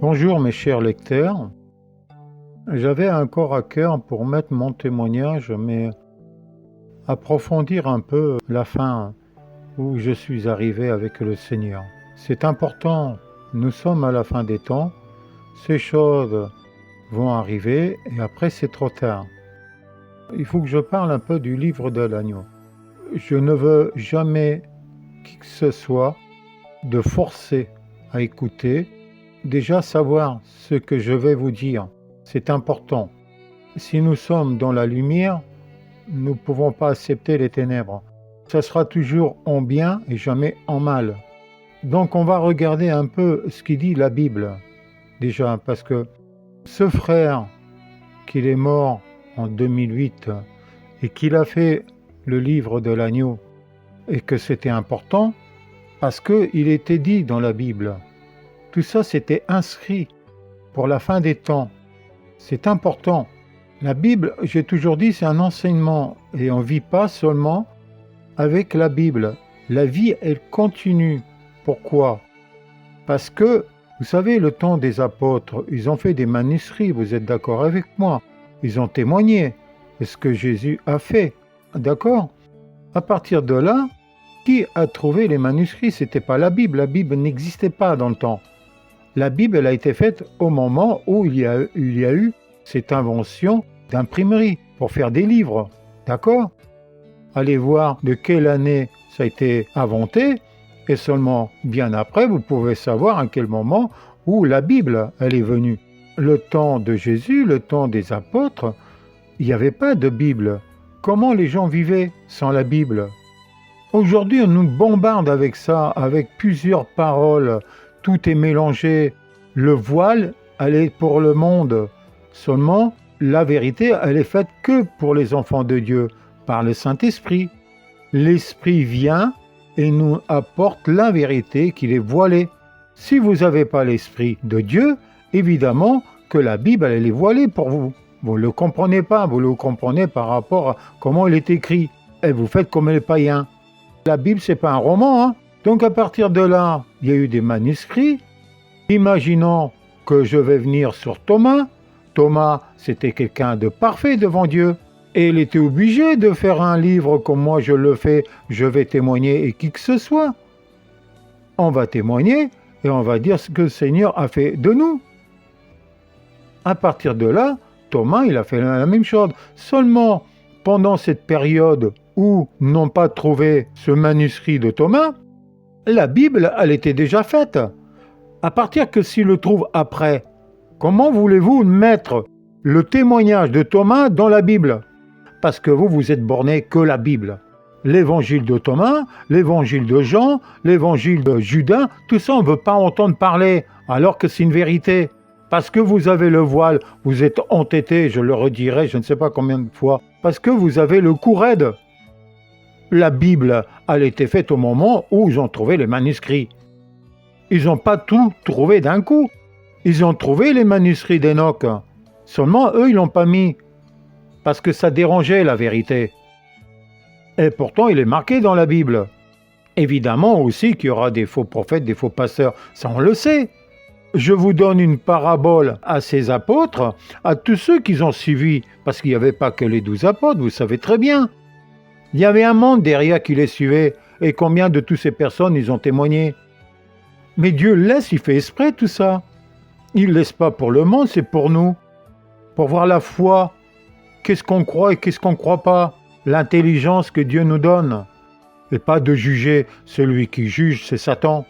Bonjour mes chers lecteurs, j'avais encore à cœur pour mettre mon témoignage, mais approfondir un peu la fin où je suis arrivé avec le Seigneur. C'est important, nous sommes à la fin des temps, ces choses vont arriver et après c'est trop tard. Il faut que je parle un peu du livre de l'agneau. Je ne veux jamais qui que ce soit de forcer à écouter. Déjà savoir ce que je vais vous dire, c'est important. Si nous sommes dans la lumière, nous ne pouvons pas accepter les ténèbres. Ça sera toujours en bien et jamais en mal. Donc on va regarder un peu ce qui dit la Bible, déjà, parce que ce frère, qu'il est mort en 2008 et qu'il a fait le livre de l'agneau, et que c'était important, parce qu'il était dit dans la Bible. Tout ça, c'était inscrit pour la fin des temps. C'est important. La Bible, j'ai toujours dit, c'est un enseignement. Et on ne vit pas seulement avec la Bible. La vie, elle continue. Pourquoi? Parce que, vous savez, le temps des apôtres, ils ont fait des manuscrits, vous êtes d'accord avec moi? Ils ont témoigné de ce que Jésus a fait. D'accord? À partir de là, qui a trouvé les manuscrits? C'était pas la Bible. La Bible n'existait pas dans le temps. La Bible, elle a été faite au moment où il y a eu cette invention d'imprimerie pour faire des livres. D'accord? Allez voir de quelle année ça a été inventé, et seulement bien après, vous pouvez savoir à quel moment où la Bible, elle est venue. Le temps de Jésus, le temps des apôtres, il n'y avait pas de Bible. Comment les gens vivaient sans la Bible? Aujourd'hui, on nous bombarde avec ça, avec plusieurs paroles. Tout est mélangé. Le voile, elle est pour le monde. Seulement, la vérité, elle est faite que pour les enfants de Dieu, par le Saint-Esprit. L'Esprit vient et nous apporte la vérité qu'il est voilée. Si vous n'avez pas l'Esprit de Dieu, évidemment que la Bible, elle est voilée pour vous. Vous ne le comprenez pas, vous le comprenez par rapport à comment il est écrit. Et vous faites comme les païens. La Bible, c'est pas un roman, hein. Donc à partir de là, il y a eu des manuscrits. Imaginons que je vais venir sur Thomas. Thomas, c'était quelqu'un de parfait devant Dieu. Et il était obligé de faire un livre comme moi je le fais. Je vais témoigner et qui que ce soit. On va témoigner et on va dire ce que le Seigneur a fait de nous. À partir de là, Thomas, il a fait la même chose. Seulement, pendant cette période où n'ont pas trouvé ce manuscrit de Thomas, la Bible, elle était déjà faite. À partir que s'il le trouve après, comment voulez-vous mettre le témoignage de Thomas dans la Bible? Parce que vous êtes borné que la Bible. L'évangile de Thomas, l'évangile de Jean, l'évangile de Judas, tout ça on ne veut pas entendre parler, alors que c'est une vérité. Parce que vous avez le voile, vous êtes entêté, je le redirai, je ne sais pas combien de fois, parce que vous avez le cou raide. La Bible, elle était faite au moment où ils ont trouvé les manuscrits. Ils n'ont pas tout trouvé d'un coup. Ils ont trouvé les manuscrits d'Enoch. Seulement, eux, ils l'ont pas mis. Parce que ça dérangeait la vérité. Et pourtant, il est marqué dans la Bible. Évidemment aussi qu'il y aura des faux prophètes, des faux pasteurs. Ça, on le sait. Je vous donne une parabole à ces apôtres, à tous ceux qui ont suivi. Parce qu'il n'y avait pas que les 12 apôtres, vous savez très bien. Il y avait un monde derrière qui les suivait. Et combien de toutes ces personnes, ils ont témoigné? Mais Dieu laisse, il fait exprès tout ça. Il ne laisse pas pour le monde, c'est pour nous. Pour voir la foi. Qu'est-ce qu'on croit et qu'est-ce qu'on ne croit pas. L'intelligence que Dieu nous donne. Et pas de juger. Celui qui juge, c'est Satan.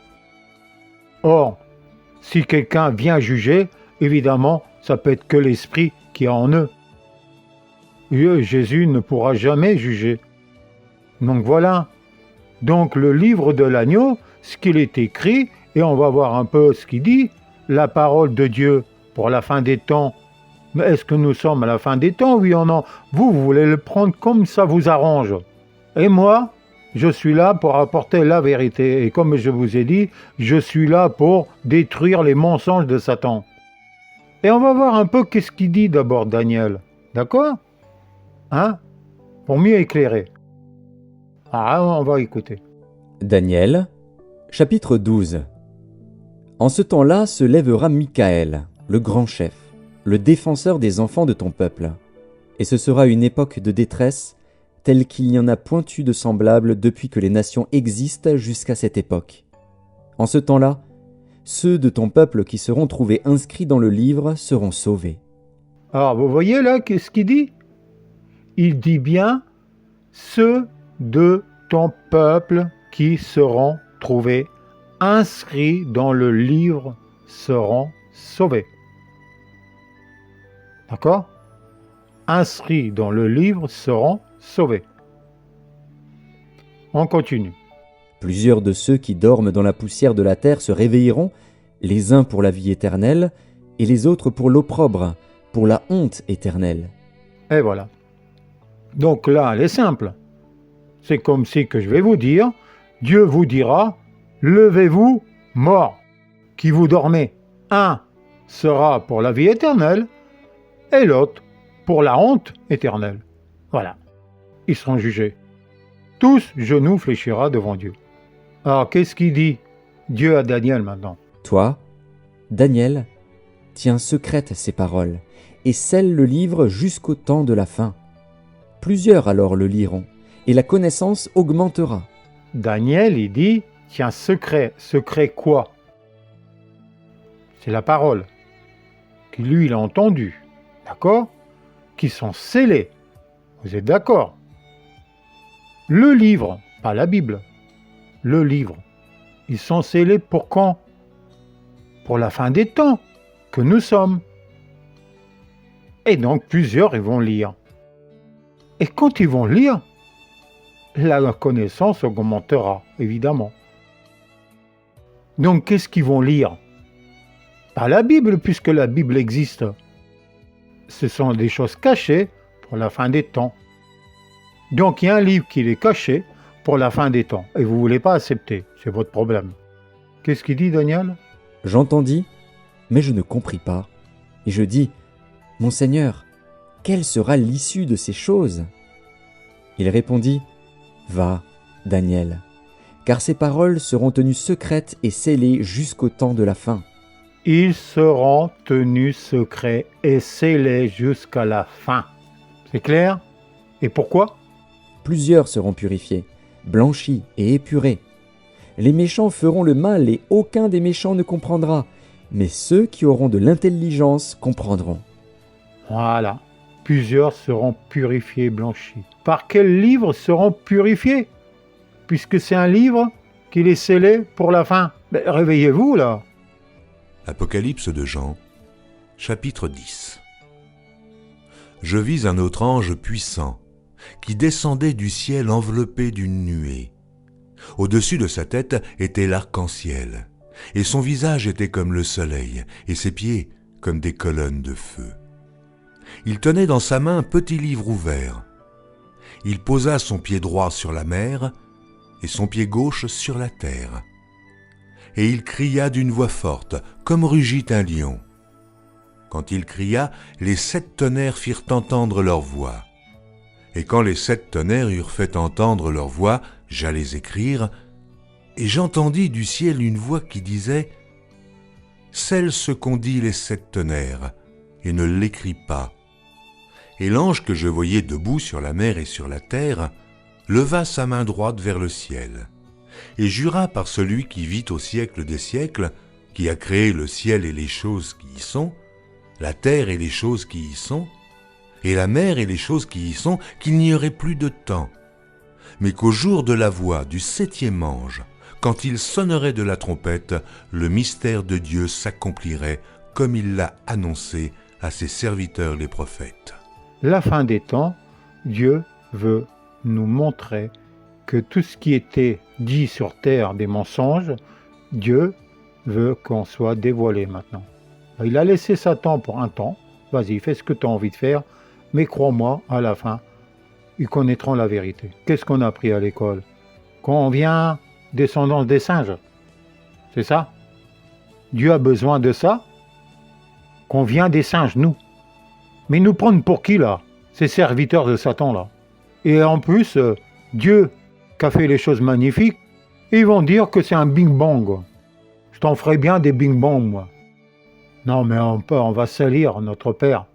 Or, si quelqu'un vient juger, évidemment, ça peut être que l'esprit qui est en eux. Jésus ne pourra jamais juger. Donc voilà. Donc le livre de l'agneau, ce qu'il est écrit, et on va voir un peu ce qu'il dit, la parole de Dieu pour la fin des temps. Mais est-ce que nous sommes à la fin des temps, oui ou non? Vous voulez le prendre comme ça vous arrange. Et moi, je suis là pour apporter la vérité. Et comme je vous ai dit, je suis là pour détruire les mensonges de Satan. Et on va voir un peu qu'est-ce qu'il dit d'abord Daniel. D'accord? Hein? Pour mieux éclairer. Ah, on va écouter. Daniel, chapitre 12. En ce temps-là se lèvera Michaël, le grand chef, le défenseur des enfants de ton peuple. Et ce sera une époque de détresse, telle qu'il n'y en a point eu de semblable depuis que les nations existent jusqu'à cette époque. En ce temps-là, ceux de ton peuple qui seront trouvés inscrits dans le livre seront sauvés. Alors, vous voyez là, qu'est-ce qu'il dit? Il dit bien ceux de ton peuple qui seront trouvés inscrits dans le livre seront sauvés. D'accord? Inscrits dans le livre seront sauvés. On continue. Plusieurs de ceux qui dorment dans la poussière de la terre se réveilleront, les uns pour la vie éternelle, et les autres pour l'opprobre, pour la honte éternelle. Et voilà. Donc là, elle est simple. C'est comme si que je vais vous dire, Dieu vous dira, levez-vous, morts, qui vous dormez. Un sera pour la vie éternelle, et l'autre pour la honte éternelle. Voilà. Ils seront jugés. Tous genou fléchira devant Dieu. Alors, qu'est-ce qu'il dit Dieu à Daniel maintenant? Toi, Daniel, tiens secrètes ces paroles, et scelle le livre jusqu'au temps de la fin. Plusieurs alors le liront, et la connaissance augmentera. Daniel, il dit, tiens secret. Secret quoi? C'est la parole, qui lui, il a entendu. D'accord? Qui sont scellés. Vous êtes d'accord? Le livre, pas la Bible, le livre, ils sont scellés pour quand? Pour la fin des temps que nous sommes. Et donc plusieurs ils vont lire. Et quand ils vont lire, la connaissance augmentera, évidemment. Donc qu'est-ce qu'ils vont lire? Pas la Bible, puisque la Bible existe. Ce sont des choses cachées pour la fin des temps. Donc il y a un livre qui est caché pour la fin des temps. Et vous ne voulez pas accepter, c'est votre problème. Qu'est-ce qu'il dit, Daniel? J'entendis, mais je ne compris pas. Et je dis, Mon Seigneur, quelle sera l'issue de ces choses? Il répondit, Va, Daniel, car ces paroles seront tenues secrètes et scellées jusqu'au temps de la fin. Ils seront tenus secrets et scellés jusqu'à la fin. C'est clair? Et pourquoi? Plusieurs seront purifiés, blanchis et épurés. Les méchants feront le mal et aucun des méchants ne comprendra, mais ceux qui auront de l'intelligence comprendront. Voilà. Plusieurs seront purifiés, blanchis. Par quel livre seront purifiés? Puisque c'est un livre qui est scellé pour la fin. Mais réveillez-vous là. Apocalypse de Jean, chapitre 10. Je vis un autre ange puissant, qui descendait du ciel enveloppé d'une nuée. Au-dessus de sa tête était l'arc-en-ciel, et son visage était comme le soleil, et ses pieds comme des colonnes de feu. Il tenait dans sa main un petit livre ouvert. Il posa son pied droit sur la mer, et son pied gauche sur la terre. Et il cria d'une voix forte, comme rugit un lion. Quand il cria, les 7 tonnerres firent entendre leur voix. Et quand les 7 tonnerres eurent fait entendre leur voix, j'allais écrire, et j'entendis du ciel une voix qui disait « Scelle ce qu'ont dit les 7 tonnerres, et ne l'écris pas. » Et l'ange que je voyais debout sur la mer et sur la terre leva sa main droite vers le ciel, et jura par celui qui vit au siècle des siècles, qui a créé le ciel et les choses qui y sont, la terre et les choses qui y sont, et la mer et les choses qui y sont, qu'il n'y aurait plus de temps, mais qu'au jour de la voix du 7e ange, quand il sonnerait de la trompette, le mystère de Dieu s'accomplirait comme il l'a annoncé à ses serviteurs les prophètes. La fin des temps, Dieu veut nous montrer que tout ce qui était dit sur terre des mensonges, Dieu veut qu'on soit dévoilé maintenant. Il a laissé Satan pour un temps. Vas-y, fais ce que tu as envie de faire, mais crois-moi, à la fin, ils connaîtront la vérité. Qu'est-ce qu'on a appris à l'école? Qu'on vient descendance des singes. C'est ça? Dieu a besoin de ça? Qu'on vient des singes, nous. Mais ils nous prennent pour qui, là? Ces serviteurs de Satan, là. Et en plus, Dieu qui a fait les choses magnifiques, ils vont dire que c'est un Big Bang. Je t'en ferai bien des bing-bang, moi. Non, mais on va salir notre Père.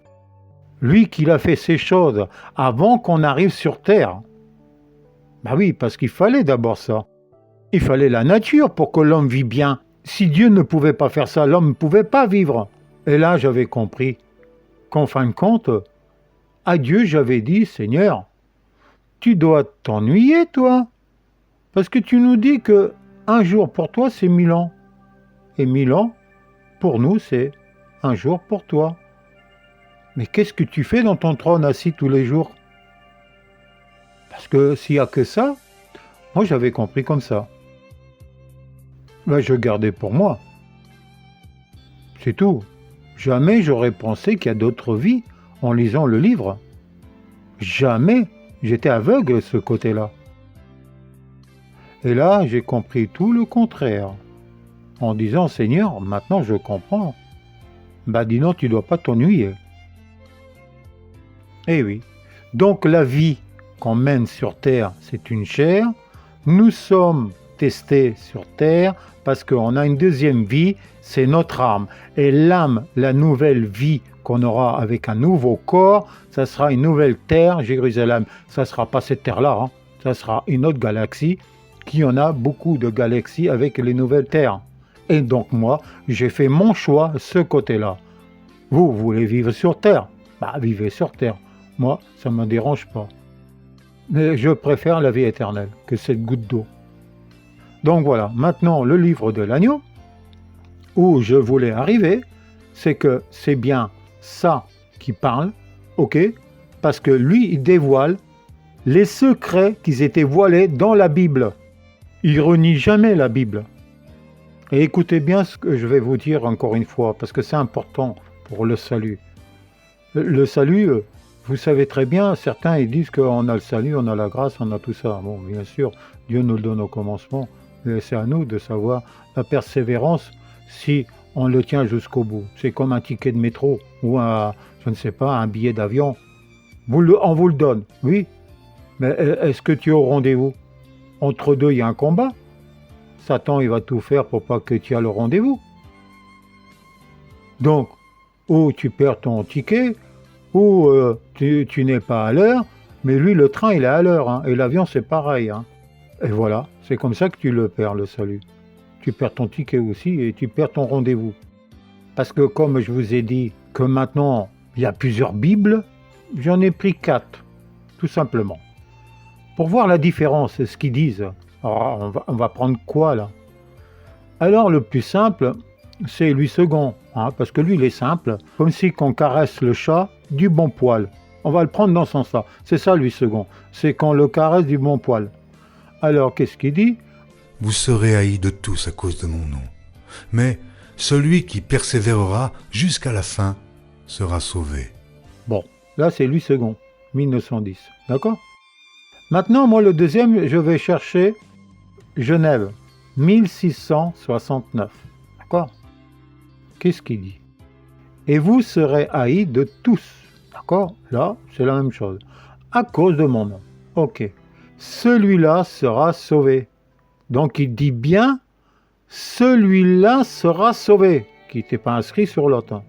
Lui qui a fait ces choses avant qu'on arrive sur Terre. Bah oui, parce qu'il fallait d'abord ça. Il fallait la nature pour que l'homme vit bien. Si Dieu ne pouvait pas faire ça, l'homme ne pouvait pas vivre. Et là, j'avais compris qu'en fin de compte, à Dieu, j'avais dit, Seigneur, tu dois t'ennuyer, toi. Parce que tu nous dis que un jour pour toi, c'est 1000 ans. Et 1000 ans, pour nous, c'est un jour pour toi. Mais qu'est-ce que tu fais dans ton trône assis tous les jours? Parce que s'il n'y a que ça, moi j'avais compris comme ça. Ben, je gardais pour moi. C'est tout. Jamais j'aurais pensé qu'il y a d'autres vies en lisant le livre. Jamais. J'étais aveugle de ce côté-là. Et là, j'ai compris tout le contraire. En disant, Seigneur, maintenant je comprends. Ben dis donc, tu ne dois pas t'ennuyer. Eh oui. Donc la vie qu'on mène sur Terre, c'est une chair. Nous sommes testés sur Terre parce qu'on a une deuxième vie, c'est notre âme. Et l'âme, la nouvelle vie qu'on aura avec un nouveau corps, ça sera une nouvelle terre, Jérusalem. Ça ne sera pas cette terre-là, hein. Ça sera une autre galaxie, qui en a beaucoup de galaxies avec les nouvelles terres. Et donc moi, j'ai fait mon choix, ce côté-là. Vous voulez vivre sur Terre? Bah, vivez sur Terre. Moi, ça ne me dérange pas. Mais je préfère la vie éternelle que cette goutte d'eau. Donc voilà, maintenant le livre de l'agneau, où je voulais arriver, c'est que c'est bien ça qui parle, ok? Parce que lui, il dévoile les secrets qui étaient voilés dans la Bible. Il renie jamais la Bible. Et écoutez bien ce que je vais vous dire encore une fois, parce que c'est important pour le salut. Le salut, vous savez très bien, certains ils disent qu'on a le salut, on a la grâce, on a tout ça. Bon, bien sûr, Dieu nous le donne au commencement, mais c'est à nous de savoir la persévérance si on le tient jusqu'au bout. C'est comme un ticket de métro ou je ne sais pas, un billet d'avion. On vous le donne, oui, mais est-ce que tu es au rendez-vous? Entre deux, il y a un combat. Satan, il va tout faire pour pas que tu aies le rendez-vous. Donc, ou tu perds ton ticket, ou tu n'es pas à l'heure, mais lui, le train, il est à l'heure, hein, et l'avion, c'est pareil. Hein. Et voilà, c'est comme ça que tu le perds, le salut. Tu perds ton ticket aussi, et tu perds ton rendez-vous. Parce que comme je vous ai dit que maintenant, il y a plusieurs Bibles, j'en ai pris 4, tout simplement. Pour voir la différence, ce qu'ils disent. Alors, on va prendre quoi, là? Alors, le plus simple, c'est Louis II, hein, parce que lui, il est simple, comme si on caresse le chat du bon poil. On va le prendre dans ce sens-là. C'est ça, Louis II. C'est qu'on le caresse du bon poil. Alors, qu'est-ce qu'il dit? Vous serez haïs de tous à cause de mon nom. Mais celui qui persévérera jusqu'à la fin sera sauvé. Bon, là, c'est Louis II, 1910. D'accord? Maintenant, moi, le deuxième, je vais chercher Genève, 1669. D'accord? Qu'est-ce qu'il dit? Et vous serez haïs de tous. D'accord? Là, c'est la même chose. À cause de mon nom. Ok. Celui-là sera sauvé. Donc, il dit bien, celui-là sera sauvé, qui n'était pas inscrit sur l'autre.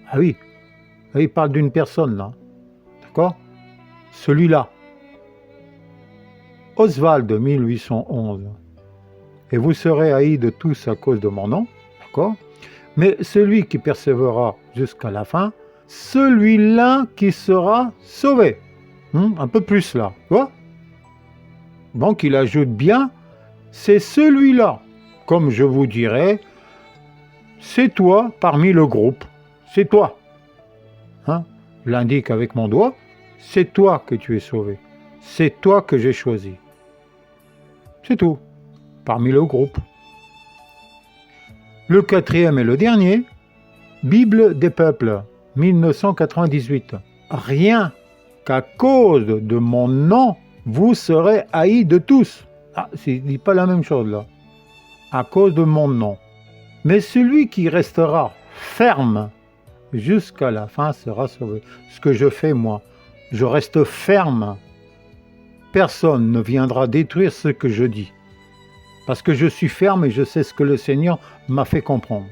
Ah oui. Là, il parle d'une personne, là. D'accord? Celui-là. Oswald, 1811. Et vous serez haïs de tous à cause de mon nom, d'accord? Mais celui qui persévérera jusqu'à la fin, celui-là qui sera sauvé. Un peu plus là, tu vois? Donc il ajoute bien, c'est celui-là. Comme je vous dirais, c'est toi parmi le groupe. C'est toi. Je l'indique avec mon doigt, c'est toi que tu es sauvé. C'est toi que j'ai choisi. C'est tout, parmi le groupe. Le quatrième et le dernier, Bible des peuples, 1998. Rien qu'à cause de mon nom, vous serez haïs de tous. Ah, il ne dit pas la même chose là. À cause de mon nom. Mais celui qui restera ferme jusqu'à la fin sera sauvé. Ce que je fais moi, je reste ferme. Personne ne viendra détruire ce que je dis. Parce que je suis ferme et je sais ce que le Seigneur m'a fait comprendre.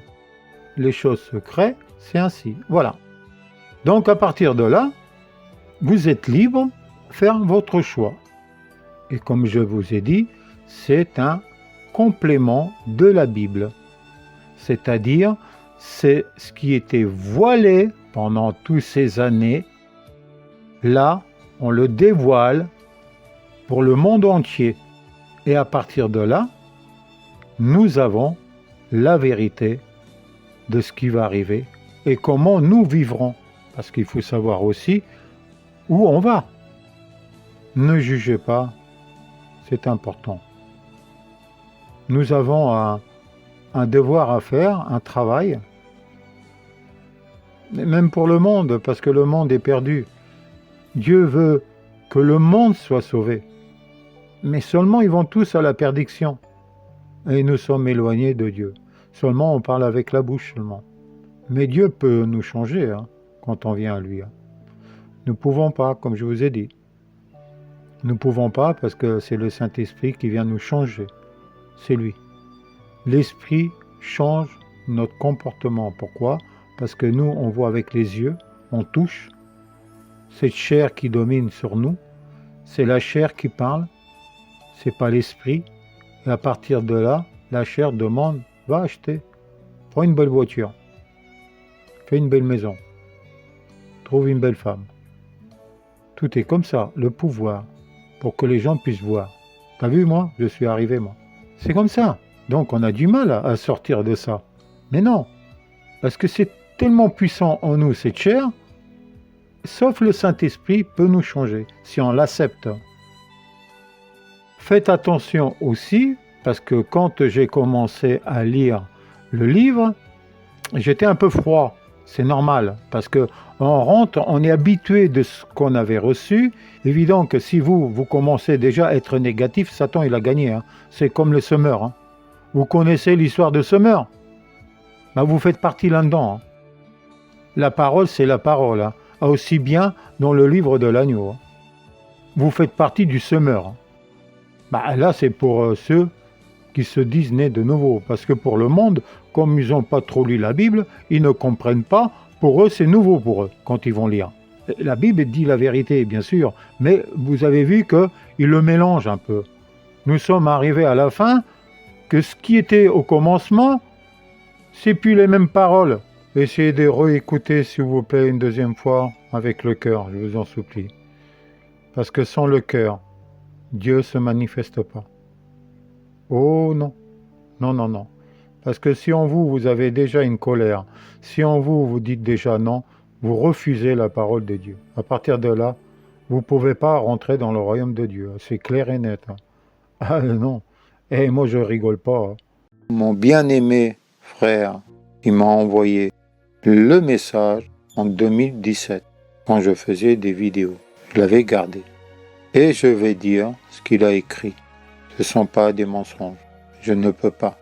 Les choses se créent, c'est ainsi. Voilà. Donc à partir de là, vous êtes libre de faire votre choix. Et comme je vous ai dit, c'est un complément de la Bible. C'est-à-dire, c'est ce qui était voilé pendant toutes ces années. Là, on le dévoile pour le monde entier. Et à partir de là, nous avons la vérité de ce qui va arriver et comment nous vivrons. Parce qu'il faut savoir aussi où on va. Ne jugez pas, c'est important. Nous avons un devoir à faire, un travail, même pour le monde, parce que le monde est perdu. Dieu veut que le monde soit sauvé, mais seulement ils vont tous à la perdition. Et nous sommes éloignés de Dieu. Seulement on parle avec la bouche seulement. Mais Dieu peut nous changer quand on vient à lui. Nous ne pouvons pas, comme je vous ai dit. Nous ne pouvons pas parce que c'est le Saint-Esprit qui vient nous changer. C'est lui. L'Esprit change notre comportement. Pourquoi ? Parce que nous, on voit avec les yeux, on touche. Cette chair qui domine sur nous, c'est la chair qui parle, c'est pas l'Esprit. Et à partir de là, la chair demande, va acheter, prends une belle voiture, fais une belle maison, trouve une belle femme. Tout est comme ça, le pouvoir, pour que les gens puissent voir. T'as vu, moi, je suis arrivé, moi. C'est comme ça. Donc on a du mal à sortir de ça. Mais non, parce que c'est tellement puissant en nous, cette chair, sauf le Saint-Esprit peut nous changer, si on l'accepte. Faites attention aussi, parce que quand j'ai commencé à lire le livre, j'étais un peu froid. C'est normal, parce que on rentre, on est habitué de ce qu'on avait reçu. Évident que si vous commencez déjà à être négatif, Satan il a gagné. C'est comme le semeur. Vous connaissez l'histoire de semeur ? Vous faites partie là-dedans. La parole, c'est la parole. Aussi bien dans le livre de l'agneau. Vous faites partie du semeur. Là, c'est pour ceux qui se disent nés de nouveau. Parce que pour le monde, comme ils n'ont pas trop lu la Bible, ils ne comprennent pas. Pour eux, c'est nouveau pour eux, quand ils vont lire. La Bible dit la vérité, bien sûr, mais vous avez vu qu'ils le mélangent un peu. Nous sommes arrivés à la fin, que ce qui était au commencement, c'est plus les mêmes paroles. Essayez de réécouter, s'il vous plaît, une deuxième fois, avec le cœur, je vous en supplie. Parce que sans le cœur, Dieu ne se manifeste pas. Oh non, non, non, non. Parce que si en vous, vous avez déjà une colère, si en vous, vous dites déjà non, vous refusez la parole de Dieu. À partir de là, vous ne pouvez pas rentrer dans le royaume de Dieu. C'est clair et net. Ah non. Et moi, je rigole pas. Mon bien-aimé frère, il m'a envoyé le message en 2017, quand je faisais des vidéos. Je l'avais gardé. Et je vais dire ce qu'il a écrit. Ce ne sont pas des mensonges. Je ne peux pas.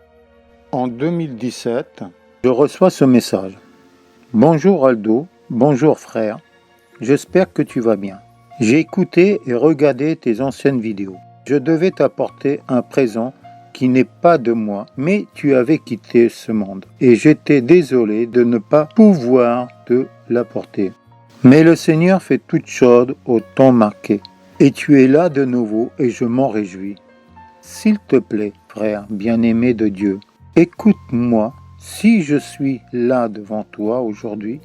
En 2017, je reçois ce message. Bonjour Aldo, bonjour frère. J'espère que tu vas bien. J'ai écouté et regardé tes anciennes vidéos. Je devais t'apporter un présent qui n'est pas de moi, mais tu avais quitté ce monde. Et j'étais désolé de ne pas pouvoir te l'apporter. Mais le Seigneur fait toutes choses au temps marqué. Et tu es là de nouveau et je m'en réjouis. S'il te plaît, frère bien-aimé de Dieu, écoute-moi. Si je suis là devant toi aujourd'hui,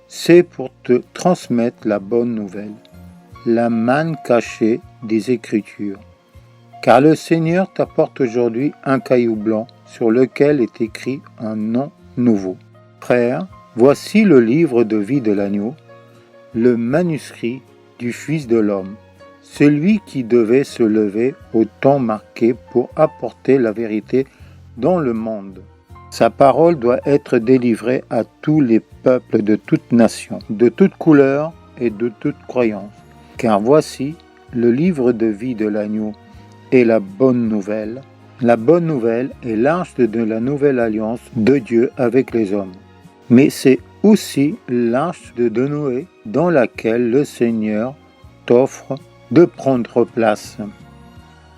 c'est pour te transmettre la bonne nouvelle, la manne cachée des Écritures. Car le Seigneur t'apporte aujourd'hui un caillou blanc sur lequel est écrit un nom nouveau. Frère, voici le livre de vie de l'agneau, le manuscrit du Fils de l'homme, celui qui devait se lever au temps marqué pour apporter la vérité dans le monde. Sa parole doit être délivrée à tous les peuples de toutes nations, de toutes couleurs et de toutes croyances. Car voici le livre de vie de l'agneau et la bonne nouvelle. La bonne nouvelle est l'arche de la nouvelle alliance de Dieu avec les hommes. Mais c'est aussi l'arche de Noé dans laquelle le Seigneur t'offre de prendre place.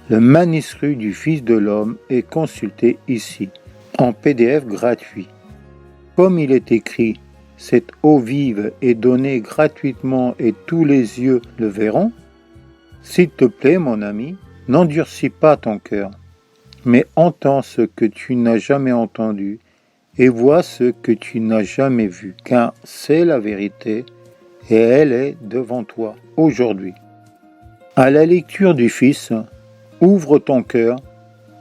Le manuscrit du Fils de l'homme est consulté ici, en PDF gratuit. Comme il est écrit, cette eau vive est donnée gratuitement et tous les yeux le verront. S'il te plaît, mon ami, n'endurcis pas ton cœur, mais entends ce que tu n'as jamais entendu et vois ce que tu n'as jamais vu, car c'est la vérité et elle est devant toi aujourd'hui. À la lecture du Fils, ouvre ton cœur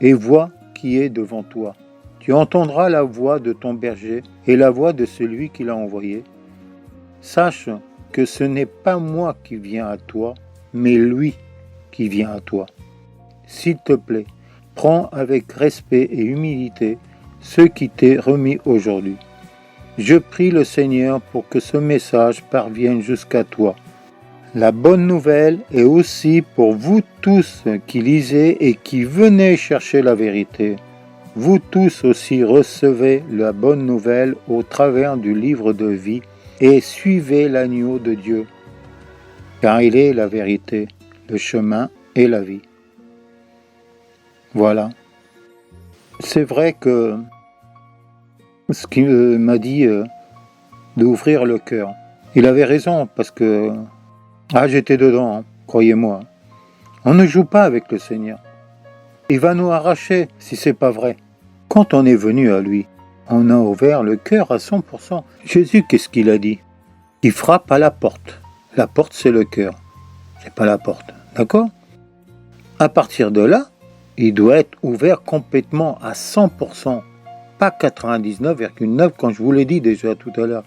et vois qui est devant toi. Tu entendras la voix de ton berger et la voix de celui qui l'a envoyé. Sache que ce n'est pas moi qui viens à toi, mais lui qui vient à toi. S'il te plaît, prends avec respect et humilité ce qui t'est remis aujourd'hui. Je prie le Seigneur pour que ce message parvienne jusqu'à toi. La bonne nouvelle est aussi pour vous tous qui lisez et qui venez chercher la vérité. Vous tous aussi recevez la bonne nouvelle au travers du livre de vie et suivez l'agneau de Dieu, car il est la vérité, le chemin et la vie. Voilà. C'est vrai que ce qu'il m'a dit d'ouvrir le cœur, il avait raison parce que j'étais dedans, hein, croyez-moi. On ne joue pas avec le Seigneur. Il va nous arracher si c'est pas vrai. Quand on est venu à lui, on a ouvert le cœur à 100%. Jésus, qu'est-ce qu'il a dit? Il frappe à la porte. La porte, c'est le cœur. C'est pas la porte. D'accord? À partir de là, il doit être ouvert complètement à 100%. Pas 99,9 quand je vous l'ai dit déjà tout à l'heure.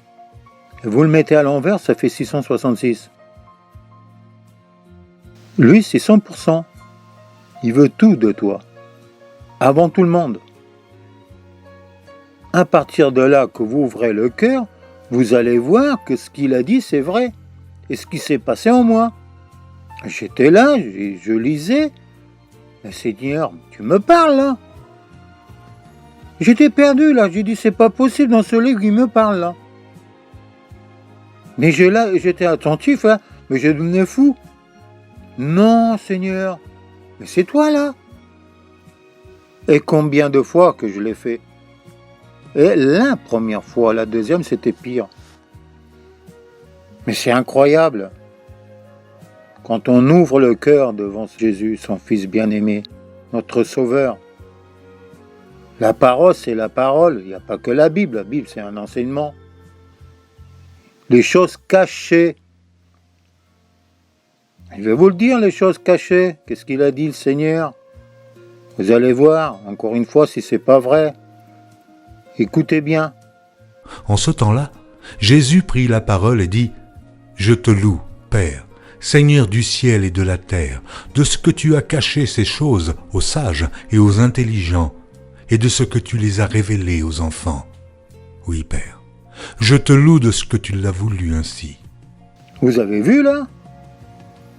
Vous le mettez à l'envers, ça fait 666. Lui, c'est 100%. Il veut tout de toi. Avant tout le monde. À partir de là que vous ouvrez le cœur, vous allez voir que ce qu'il a dit, c'est vrai. Et ce qui s'est passé en moi. J'étais là, je lisais. Mais Seigneur, tu me parles là. J'étais perdu là. J'ai dit, c'est pas possible dans ce livre, il me parle là. Mais j'étais attentif là, mais je devenais fou. Non, Seigneur, mais c'est toi là. Et combien de fois que je l'ai fait? Et la première fois, la deuxième, c'était pire. Mais c'est incroyable. Quand on ouvre le cœur devant Jésus, son Fils bien-aimé, notre Sauveur. La parole, c'est la parole. Il n'y a pas que la Bible. La Bible, c'est un enseignement. Les choses cachées. Je vais vous le dire, les choses cachées. Qu'est-ce qu'il a dit le Seigneur? Vous allez voir, encore une fois, si c'est pas vrai. Écoutez bien. En ce temps-là, Jésus prit la parole et dit « Je te loue, Père, Seigneur du ciel et de la terre, de ce que tu as caché ces choses aux sages et aux intelligents, et de ce que tu les as révélées aux enfants. Oui, Père, je te loue de ce que tu l'as voulu ainsi. » Vous avez vu là?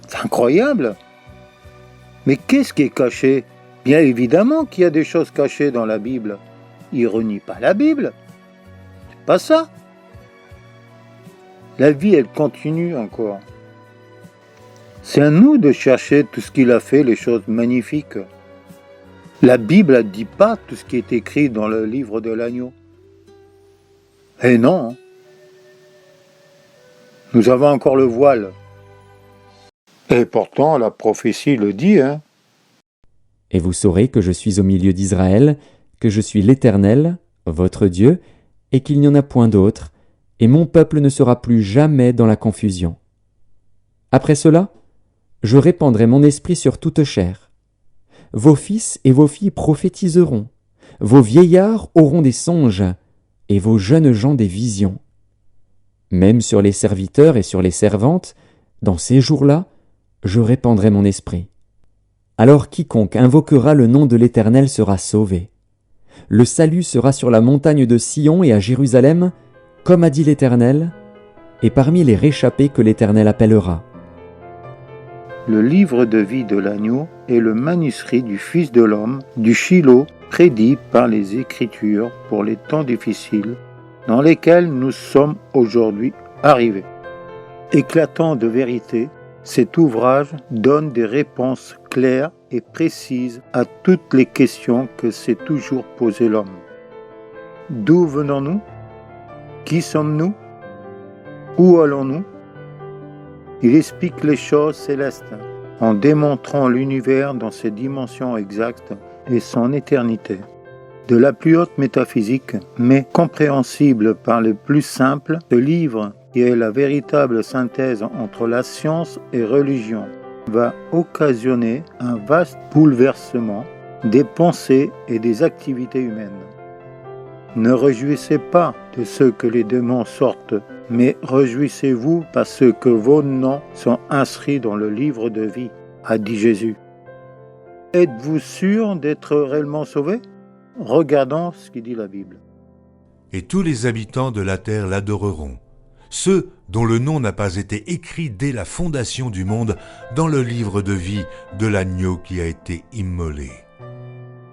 C'est incroyable. Mais qu'est-ce qui est caché? Bien évidemment qu'il y a des choses cachées dans la Bible. Il ne renie pas la Bible. C'est pas ça. La vie, elle continue encore. C'est à nous de chercher tout ce qu'il a fait, les choses magnifiques. La Bible ne dit pas tout ce qui est écrit dans le livre de l'agneau. Eh non. Nous avons encore le voile. Et pourtant, la prophétie le dit, hein. Et vous saurez que je suis au milieu d'Israël, que je suis l'Éternel, votre Dieu, et qu'il n'y en a point d'autre, et mon peuple ne sera plus jamais dans la confusion. Après cela, je répandrai mon esprit sur toute chair. Vos fils et vos filles prophétiseront, vos vieillards auront des songes, et vos jeunes gens des visions. Même sur les serviteurs et sur les servantes, dans ces jours-là, je répandrai mon esprit. Alors quiconque invoquera le nom de l'Éternel sera sauvé. Le salut sera sur la montagne de Sion et à Jérusalem, comme a dit l'Éternel, et parmi les réchappés que l'Éternel appellera. Le livre de vie de l'agneau est le manuscrit du Fils de l'homme, du Shiloh, prédit par les Écritures pour les temps difficiles dans lesquels nous sommes aujourd'hui arrivés. Éclatant de vérité, cet ouvrage donne des réponses claires et précise à toutes les questions que s'est toujours posées l'homme. D'où venons-nous? Qui sommes-nous? Où allons-nous? Il explique les choses célestes en démontrant l'univers dans ses dimensions exactes et son éternité. De la plus haute métaphysique, mais compréhensible par le plus simple, ce livre, qui est la véritable synthèse entre la science et religion, va occasionner un vaste bouleversement des pensées et des activités humaines. Ne réjouissez pas de ce que les démons sortent, mais réjouissez-vous parce que vos noms sont inscrits dans le livre de vie, a dit Jésus. Êtes-vous sûr d'être réellement sauvés? Regardons ce qui dit la Bible. Et tous les habitants de la terre l'adoreront, ceux dont le nom n'a pas été écrit dès la fondation du monde dans le livre de vie de l'agneau qui a été immolé.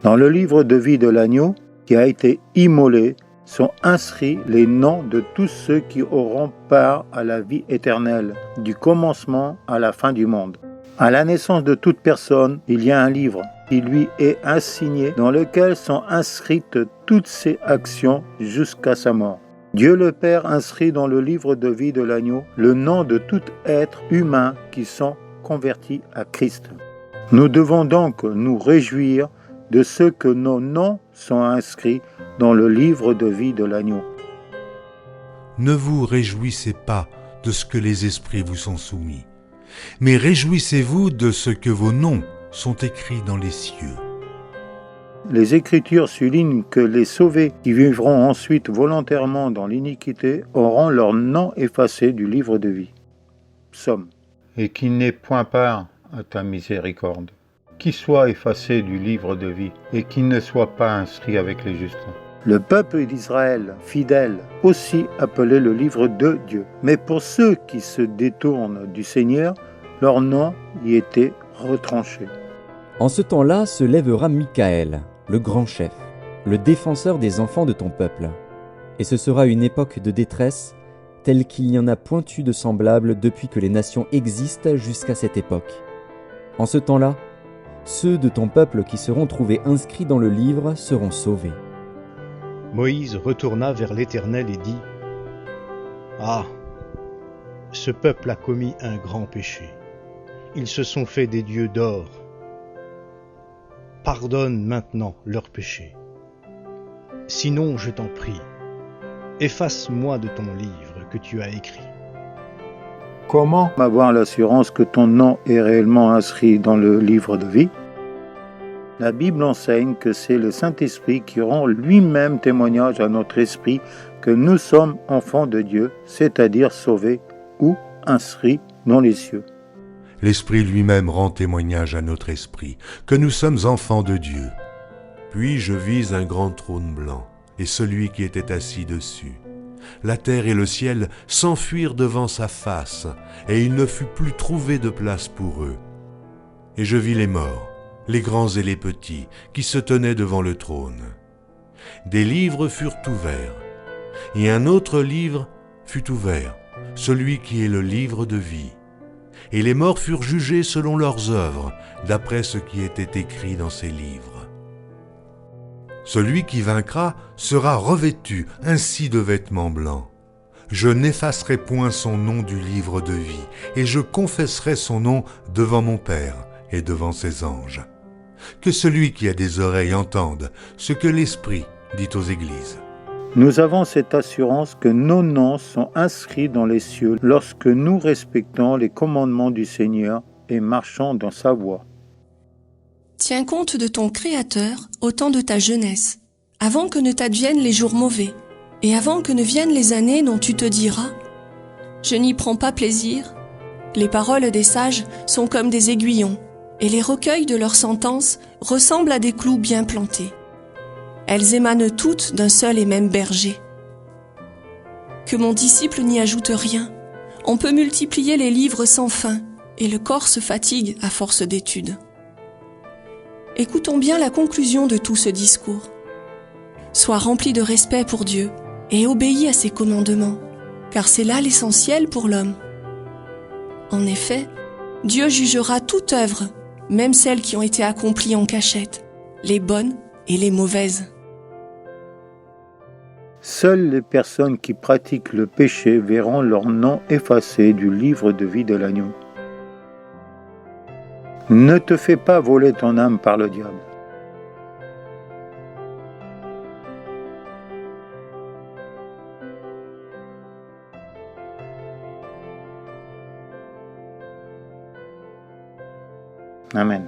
Dans le livre de vie de l'agneau qui a été immolé sont inscrits les noms de tous ceux qui auront part à la vie éternelle, du commencement à la fin du monde. À la naissance de toute personne, il y a un livre qui lui est assigné dans lequel sont inscrites toutes ses actions jusqu'à sa mort. Dieu le Père inscrit dans le livre de vie de l'agneau le nom de tout être humain qui sont convertis à Christ. Nous devons donc nous réjouir de ce que nos noms sont inscrits dans le livre de vie de l'agneau. Ne vous réjouissez pas de ce que les esprits vous sont soumis, mais réjouissez-vous de ce que vos noms sont écrits dans les cieux. Les Écritures soulignent que les sauvés qui vivront ensuite volontairement dans l'iniquité auront leur nom effacé du livre de vie. Psaume. Et qui n'ait point part à ta miséricorde, qui soit effacé du livre de vie et qui ne soit pas inscrit avec les justes. Le peuple d'Israël, fidèle, aussi appelé le livre de Dieu. Mais pour ceux qui se détournent du Seigneur, leur nom y était retranché. En ce temps-là se lèvera Michaël, le grand chef, le défenseur des enfants de ton peuple. Et ce sera une époque de détresse, telle qu'il n'y en a point eu de semblable depuis que les nations existent jusqu'à cette époque. En ce temps-là, ceux de ton peuple qui seront trouvés inscrits dans le livre seront sauvés. Moïse retourna vers l'Éternel et dit : Ah, ce peuple a commis un grand péché. Ils se sont fait des dieux d'or. Pardonne maintenant leurs péchés. Sinon, je t'en prie, efface-moi de ton livre que tu as écrit. Comment avoir l'assurance que ton nom est réellement inscrit dans le livre de vie? La Bible enseigne que c'est le Saint-Esprit qui rend lui-même témoignage à notre esprit que nous sommes enfants de Dieu, c'est-à-dire sauvés ou inscrits dans les cieux. L'Esprit lui-même rend témoignage à notre esprit que nous sommes enfants de Dieu. Puis je vis un grand trône blanc et celui qui était assis dessus. La terre et le ciel s'enfuirent devant sa face, et il ne fut plus trouvé de place pour eux. Et je vis les morts, les grands et les petits, qui se tenaient devant le trône. Des livres furent ouverts, et un autre livre fut ouvert, celui qui est le livre de vie. Et les morts furent jugés selon leurs œuvres, d'après ce qui était écrit dans ces livres. Celui qui vaincra sera revêtu ainsi de vêtements blancs. Je n'effacerai point son nom du livre de vie, et je confesserai son nom devant mon Père et devant ses anges. Que celui qui a des oreilles entende ce que l'Esprit dit aux églises. Nous avons cette assurance que nos noms sont inscrits dans les cieux lorsque nous respectons les commandements du Seigneur et marchons dans sa voie. Tiens compte de ton Créateur au temps de ta jeunesse, avant que ne t'adviennent les jours mauvais, et avant que ne viennent les années dont tu te diras « Je n'y prends pas plaisir ». Les paroles des sages sont comme des aiguillons, et les recueils de leurs sentences ressemblent à des clous bien plantés. Elles émanent toutes d'un seul et même berger. Que mon disciple n'y ajoute rien. On peut multiplier les livres sans fin, et le corps se fatigue à force d'études. Écoutons bien la conclusion de tout ce discours. Sois rempli de respect pour Dieu et obéis à ses commandements, car c'est là l'essentiel pour l'homme. En effet, Dieu jugera toute œuvre, même celles qui ont été accomplies en cachette, les bonnes et les mauvaises. Seules les personnes qui pratiquent le péché verront leur nom effacé du livre de vie de l'agneau. Ne te fais pas voler ton âme par le diable. Amen.